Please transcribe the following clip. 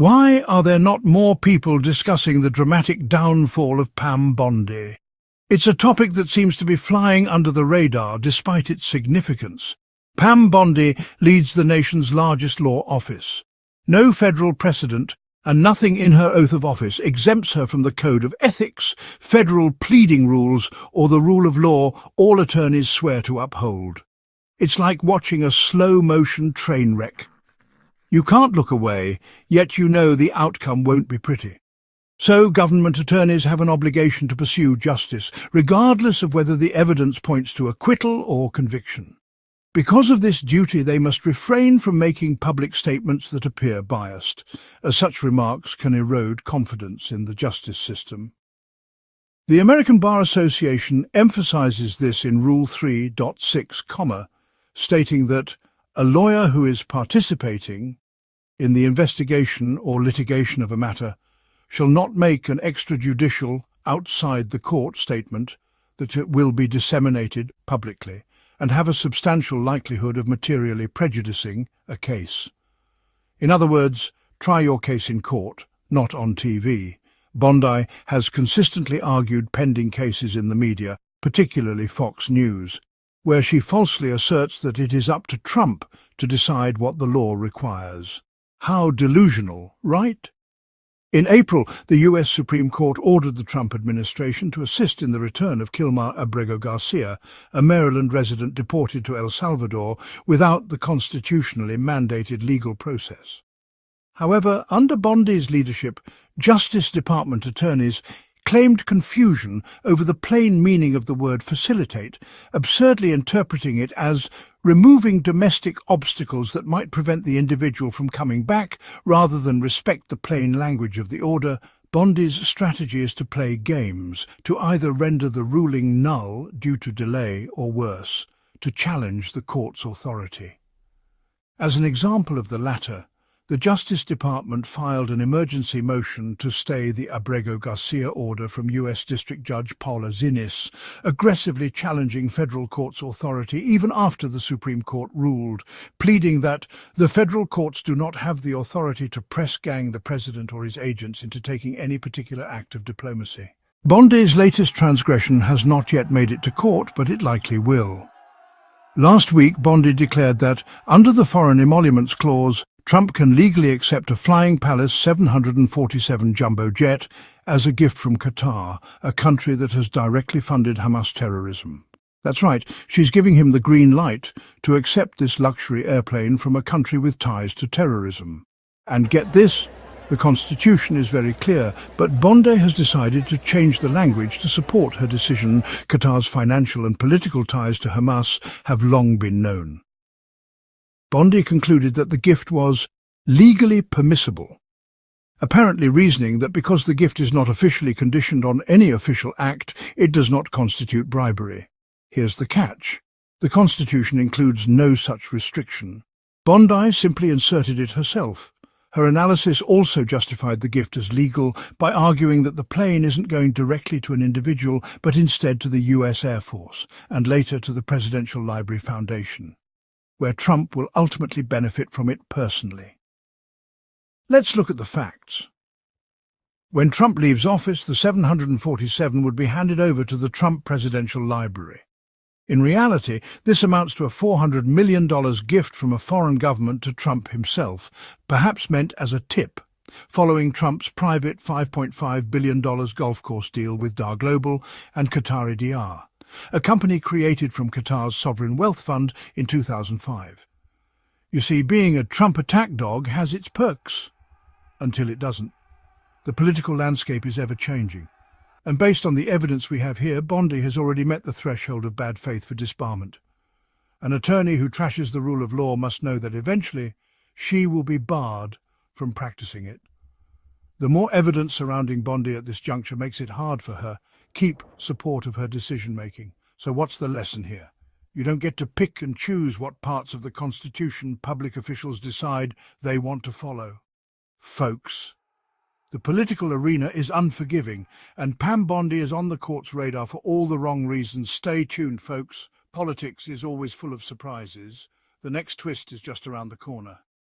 Why are there not more people discussing the dramatic downfall of Pam Bondi? It's a topic that seems to be flying under the radar despite its significance. Pam Bondi leads the nation's largest law office. No federal precedent and nothing in her oath of office exempts her from the code of ethics, federal pleading rules, or the rule of law all attorneys swear to uphold. It's like watching a slow-motion train wreck. You can't look away, yet you know the outcome won't be pretty. So government attorneys have an obligation to pursue justice, regardless of whether the evidence points to acquittal or conviction. Because of this duty, they must refrain from making public statements that appear biased, as such remarks can erode confidence in the justice system. The American Bar Association emphasizes this in Rule 3.6, stating that a lawyer who is participating in the investigation or litigation of a matter shall not make an extrajudicial, outside the court statement that it will be disseminated publicly and have a substantial likelihood of materially prejudicing a case. In other words, try your case in court, not on TV. Bondi has consistently argued pending cases in the media, particularly Fox News, where she falsely asserts that it is up to Trump to decide what the law requires. How delusional, right? In April, the U.S. Supreme Court ordered the Trump administration to assist in the return of Kilmar Abrego Garcia, a Maryland resident deported to El Salvador without the constitutionally mandated legal process. However, under Bondi's leadership, Justice Department attorneys claimed confusion over the plain meaning of the word facilitate, absurdly interpreting it as removing domestic obstacles that might prevent the individual from coming back rather than respect the plain language of the order. Bondi's strategy is to play games, to either render the ruling null due to delay or worse, to challenge the court's authority. As an example of the latter, the Justice Department filed an emergency motion to stay the Abrego Garcia order from U.S. District Judge Paula Zinnis, aggressively challenging federal court's authority even after the Supreme Court ruled, pleading that the federal courts do not have the authority to press gang the president or his agents into taking any particular act of diplomacy. Bondi's latest transgression has not yet made it to court, but it likely will. Last week, Bondi declared that, under the Foreign Emoluments Clause, Trump can legally accept a Flying Palace 747 jumbo jet as a gift from Qatar, a country that has directly funded Hamas terrorism. That's right, she's giving him the green light to accept this luxury airplane from a country with ties to terrorism. And get this, the Constitution is very clear, but Bondi has decided to change the language to support her decision. Qatar's financial and political ties to Hamas have long been known. Bondi concluded that the gift was legally permissible, apparently reasoning that because the gift is not officially conditioned on any official act, it does not constitute bribery. Here's the catch. The Constitution includes no such restriction. Bondi simply inserted it herself. Her analysis also justified the gift as legal by arguing that the plane isn't going directly to an individual, but instead to the U.S. Air Force, and later to the Presidential Library Foundation, where Trump will ultimately benefit from it personally. Let's look at the facts. When Trump leaves office, the 747 would be handed over to the Trump Presidential Library. In reality, this amounts to a $400 million gift from a foreign government to Trump himself, perhaps meant as a tip, following Trump's private $5.5 billion golf course deal with Dar Global and Qatari Diyar, a company created from Qatar's sovereign wealth fund in 2005. You see, being a Trump attack dog has its perks, until it doesn't. The political landscape is ever-changing, and based on the evidence we have here, Bondi has already met the threshold of bad faith for disbarment. An attorney who trashes the rule of law must know that eventually she will be barred from practicing it. The more evidence surrounding Bondi at this juncture makes it hard for her keep support of her decision-making. So what's the lesson here? You don't get to pick and choose what parts of the Constitution public officials decide they want to follow. Folks, the political arena is unforgiving, and Pam Bondi is on the court's radar for all the wrong reasons. Stay tuned, folks. Politics is always full of surprises. The next twist is just around the corner.